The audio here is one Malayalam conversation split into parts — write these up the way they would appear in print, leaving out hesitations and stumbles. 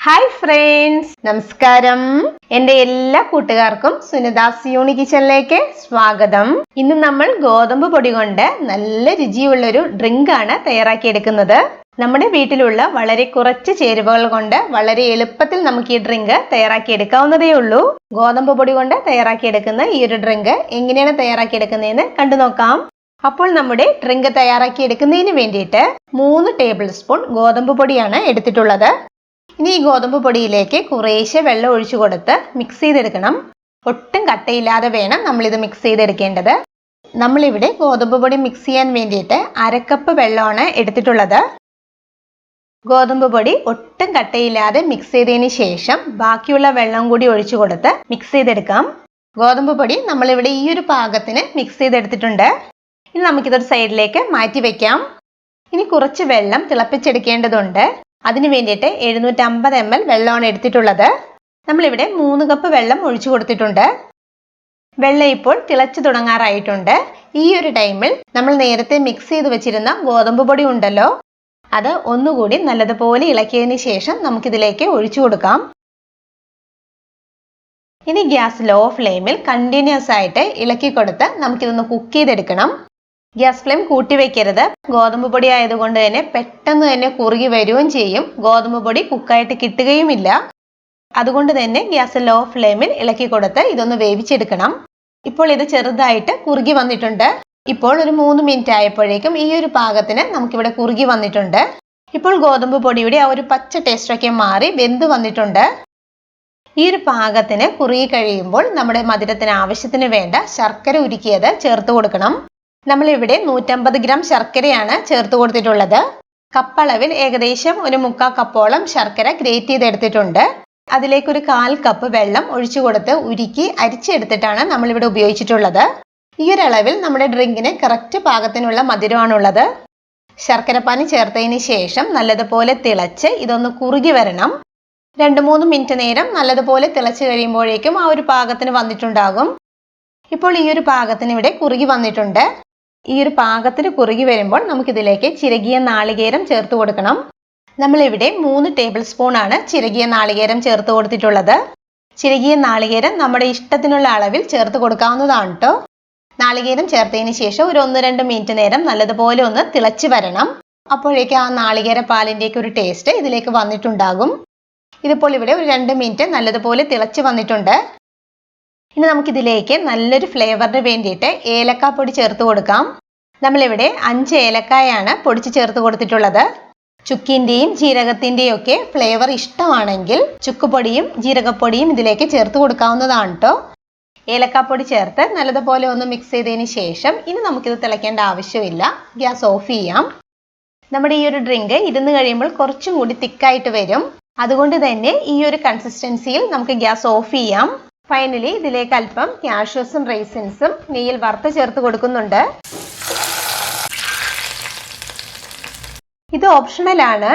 ഹായ് ഫ്രണ്ട്സ്, നമസ്കാരം. എൻ്റെ എല്ലാ കൂട്ടുകാർക്കും സുനിതാസ് യൂണി കിച്ചണിലേക്ക് സ്വാഗതം. ഇന്ന് നമ്മൾ ഗോതമ്പ് പൊടി കൊണ്ട് നല്ല രുചിയുള്ളൊരു ഡ്രിങ്ക് ആണ് തയ്യാറാക്കിയെടുക്കുന്നത്. നമ്മുടെ വീട്ടിലുള്ള വളരെ കുറച്ച് ചേരുവകൾ കൊണ്ട് വളരെ എളുപ്പത്തിൽ നമുക്ക് ഈ ഡ്രിങ്ക് തയ്യാറാക്കിയെടുക്കാവുന്നതേ ഉള്ളൂ. ഗോതമ്പ് പൊടി കൊണ്ട് തയ്യാറാക്കിയെടുക്കുന്ന ഈ ഒരു ഡ്രിങ്ക് എങ്ങനെയാണ് തയ്യാറാക്കിയെടുക്കുന്നതെന്ന് കണ്ടു നോക്കാം. അപ്പോൾ നമ്മുടെ ഡ്രിങ്ക് തയ്യാറാക്കിയെടുക്കുന്നതിന് വേണ്ടിയിട്ട് 3 ടേബിൾ സ്പൂൺ ഗോതമ്പ് പൊടിയാണ് എടുത്തിട്ടുള്ളത്. ഇനി ഈ ഗോതമ്പ് പൊടിയിലേക്ക് കുറേശ്ശെ വെള്ളം ഒഴിച്ചു കൊടുത്ത് മിക്സ് ചെയ്തെടുക്കണം. ഒട്ടും കട്ടയില്ലാതെ വേണം നമ്മളിത് മിക്സ് ചെയ്തെടുക്കേണ്ടത്. നമ്മളിവിടെ ഗോതമ്പ് പൊടി മിക്സ് ചെയ്യാൻ വേണ്ടിയിട്ട് 1/2 കപ്പ് വെള്ളമാണ് എടുത്തിട്ടുള്ളത്. ഗോതമ്പ് പൊടി ഒട്ടും കട്ടയില്ലാതെ മിക്സ് ചെയ്തതിന് ശേഷം ബാക്കിയുള്ള വെള്ളം കൂടി ഒഴിച്ചു കൊടുത്ത് മിക്സ് ചെയ്തെടുക്കാം. ഗോതമ്പ് പൊടി നമ്മളിവിടെ ഈ ഒരു പാകത്തിന് മിക്സ് ചെയ്തെടുത്തിട്ടുണ്ട്. ഇനി നമുക്കിതൊരു സൈഡിലേക്ക് മാറ്റി വെക്കാം. ഇനി കുറച്ച് വെള്ളം തിളപ്പിച്ചെടുക്കേണ്ടതുണ്ട്. അതിന് വേണ്ടിയിട്ട് 750 ml വെള്ളമാണ് എടുത്തിട്ടുള്ളത്. നമ്മളിവിടെ 3 കപ്പ് വെള്ളം ഒഴിച്ചു കൊടുത്തിട്ടുണ്ട്. വെള്ളം ഇപ്പോൾ തിളച്ചു തുടങ്ങാറായിട്ടുണ്ട്. ഈ ഒരു ടൈമിൽ നമ്മൾ നേരത്തെ മിക്സ് ചെയ്ത് വെച്ചിരുന്ന ഗോതമ്പ് പൊടി ഉണ്ടല്ലോ, അത് ഒന്നുകൂടി നല്ലതുപോലെ ഇളക്കിയതിന് ശേഷം നമുക്കിതിലേക്ക് ഒഴിച്ചു കൊടുക്കാം. ഇനി ഗ്യാസ് ലോ ഫ്ലെയിമിൽ കണ്ടിന്യൂസ് ആയിട്ട് ഇളക്കി കൊടുത്ത് നമുക്കിതൊന്ന് കുക്ക് ചെയ്തെടുക്കണം. ഗ്യാസ് ഫ്ലെയിം കൂട്ടി വെക്കരുത്. ഗോതമ്പ് പൊടി ആയതുകൊണ്ട് തന്നെ പെട്ടെന്ന് തന്നെ കുറുകി വരികയും ചെയ്യും. ഗോതമ്പ് പൊടി കുക്കായിട്ട് കിട്ടുകയുമില്ല. അതുകൊണ്ട് തന്നെ ഗ്യാസ് ലോ ഫ്ലെയിമിൽ ഇളക്കി കൊടുത്ത് ഇതൊന്ന് വേവിച്ചെടുക്കണം. ഇപ്പോൾ ഇത് ചെറുതായിട്ട് കുറുകി വന്നിട്ടുണ്ട്. ഇപ്പോൾ ഒരു 3 മിനിറ്റ് ആയപ്പോഴേക്കും ഈ ഒരു പാകത്തിന് നമുക്കിവിടെ കുറുകി വന്നിട്ടുണ്ട്. ഇപ്പോൾ ഗോതമ്പ് പൊടിയുടെ ആ ഒരു പച്ച ടേസ്റ്റൊക്കെ മാറി വെന്ത് വന്നിട്ടുണ്ട്. ഈ ഒരു പാകത്തിന് കുറുകി കഴിയുമ്പോൾ നമ്മുടെ മധുരത്തിന് ആവശ്യത്തിന് വേണ്ട ശർക്കര ഉരുക്കിയത് ചേർത്ത് കൊടുക്കണം. നമ്മളിവിടെ 150 ഗ്രാം ശർക്കരയാണ് ചേർത്ത് കൊടുത്തിട്ടുള്ളത്. കപ്പളവിൽ ഏകദേശം ഒരു 1/4 കപ്പോളം ശർക്കര ഗ്രേറ്റ് ചെയ്തെടുത്തിട്ടുണ്ട്. അതിലേക്ക് ഒരു 1/4 കപ്പ് വെള്ളം ഒഴിച്ചു കൊടുത്ത് ഉരുക്കി അരിച്ചെടുത്തിട്ടാണ് നമ്മളിവിടെ ഉപയോഗിച്ചിട്ടുള്ളത്. ഈ ഒരു അളവിൽ നമ്മുടെ ഡ്രിങ്കിന് കറക്റ്റ് പാകത്തിനുള്ള മധുരമാണുള്ളത്. ശർക്കരപ്പാനി ചേർത്തതിന് ശേഷം നല്ലതുപോലെ തിളച്ച് ഇതൊന്ന് കുറുകി വരണം. 2-3 മിനിറ്റ് നേരം നല്ലതുപോലെ തിളച്ച് കഴിയുമ്പോഴേക്കും ആ ഒരു പാകത്തിന് വന്നിട്ടുണ്ടാകും. ഇപ്പോൾ ഈ ഒരു പാകത്തിന് ഇവിടെ കുറുകി വന്നിട്ടുണ്ട്. ഈ ഒരു പാകത്തിന് കുറുകി വരുമ്പോൾ നമുക്കിതിലേക്ക് ചിരകിയ നാളികേരം ചേർത്ത് കൊടുക്കണം. നമ്മളിവിടെ 3 ടേബിൾ സ്പൂൺ ആണ് ചിരകിയ നാളികേരം ചേർത്ത് കൊടുത്തിട്ടുള്ളത്. ചിരകിയ നാളികേരം നമ്മുടെ ഇഷ്ടത്തിനുള്ള അളവിൽ ചേർത്ത് കൊടുക്കാവുന്നതാണ് കേട്ടോ. നാളികേരം ചേർത്തതിന് ശേഷം ഒരു 1-2 മിനിറ്റ് നേരം നല്ലതുപോലെ ഒന്ന് തിളച്ച് വരണം. അപ്പോഴേക്കും ആ നാളികേര പാലിൻ്റെയൊക്കെ ഒരു ടേസ്റ്റ് ഇതിലേക്ക് വന്നിട്ടുണ്ടാകും. ഇതിപ്പോൾ ഇവിടെ ഒരു 2 മിനിറ്റ് നല്ലതുപോലെ തിളച്ച് വന്നിട്ടുണ്ട്. ഇനി നമുക്കിതിലേക്ക് നല്ലൊരു ഫ്ലേവറിന് വേണ്ടിയിട്ട് ഏലക്കാപ്പൊടി ചേർത്ത് കൊടുക്കാം. നമ്മളിവിടെ 5 ഏലക്കായാണ് പൊടിച്ച് ചേർത്ത് കൊടുത്തിട്ടുള്ളത്. ചുക്കിൻ്റെയും ജീരകത്തിൻ്റെയും ഒക്കെ ഫ്ലേവർ ഇഷ്ടമാണെങ്കിൽ ചുക്കുപൊടിയും ജീരകപ്പൊടിയും ഇതിലേക്ക് ചേർത്ത് കൊടുക്കാവുന്നതാണ് കേട്ടോ. ഏലക്കാപ്പൊടി ചേർത്ത് നല്ലതുപോലെ ഒന്ന് മിക്സ് ചെയ്തതിന് ശേഷം ഇനി നമുക്കിത് തിളയ്ക്കേണ്ട ആവശ്യമില്ല. ഗ്യാസ് ഓഫ് ചെയ്യാം. നമ്മുടെ ഈ ഒരു ഡ്രിങ്ക് ഇരുന്ന് കഴിയുമ്പോൾ കുറച്ചും കൂടി തിക്കായിട്ട് വരും. അതുകൊണ്ട് തന്നെ ഈ ഒരു കൺസിസ്റ്റൻസിയിൽ നമുക്ക് ഗ്യാസ് ഓഫ് ചെയ്യാം. ഫൈനലി ഇതിലേക്ക് അല്പം കാഷ്യൂസും റൈസിൻസും നെയ്യിൽ വറുത്ത് ചേർത്ത് കൊടുക്കുന്നുണ്ട്. ഇത് ഓപ്ഷണൽ ആണ്.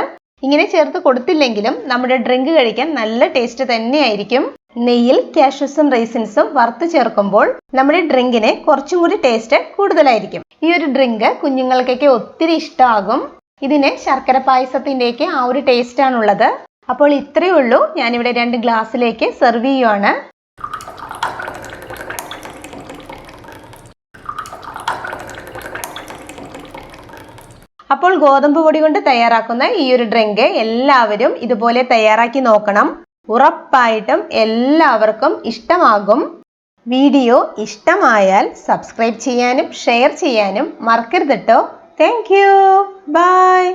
ഇങ്ങനെ ചേർത്ത് കൊടുത്തില്ലെങ്കിലും നമ്മുടെ ഡ്രിങ്ക് കഴിക്കാൻ നല്ല ടേസ്റ്റ് തന്നെയായിരിക്കും. നെയ്യിൽ കാഷ്യൂസും റൈസിൻസും വറുത്ത് ചേർക്കുമ്പോൾ നമ്മുടെ ഡ്രിങ്കിന് കുറച്ചും കൂടി ടേസ്റ്റ് കൂടുതലായിരിക്കും. ഈ ഒരു ഡ്രിങ്ക് കുഞ്ഞുങ്ങൾക്കൊക്കെ ഒത്തിരി ഇഷ്ടമാകും. ഇതിന് ശർക്കര പായസത്തിൻ്റെയൊക്കെ ആ ഒരു ടേസ്റ്റ് ആണുള്ളത്. അപ്പോൾ ഇത്രയേ ഉള്ളൂ. ഞാനിവിടെ 2 ഗ്ലാസ്സിലേക്ക് സെർവ് ചെയ്യുവാണ്. അപ്പോൾ ഗോതമ്പ് പൊടി കൊണ്ട് തയ്യാറാക്കുന്ന ഈ ഒരു ഡ്രിങ്ക് എല്ലാവരും ഇതുപോലെ തയ്യാറാക്കി നോക്കണം. ഉറപ്പായിട്ടും എല്ലാവർക്കും ഇഷ്ടമാകും. വീഡിയോ ഇഷ്ടമായാൽ സബ്സ്ക്രൈബ് ചെയ്യാനും ഷെയർ ചെയ്യാനും മറക്കരുത് കേട്ടോ. Thank you. ബൈ.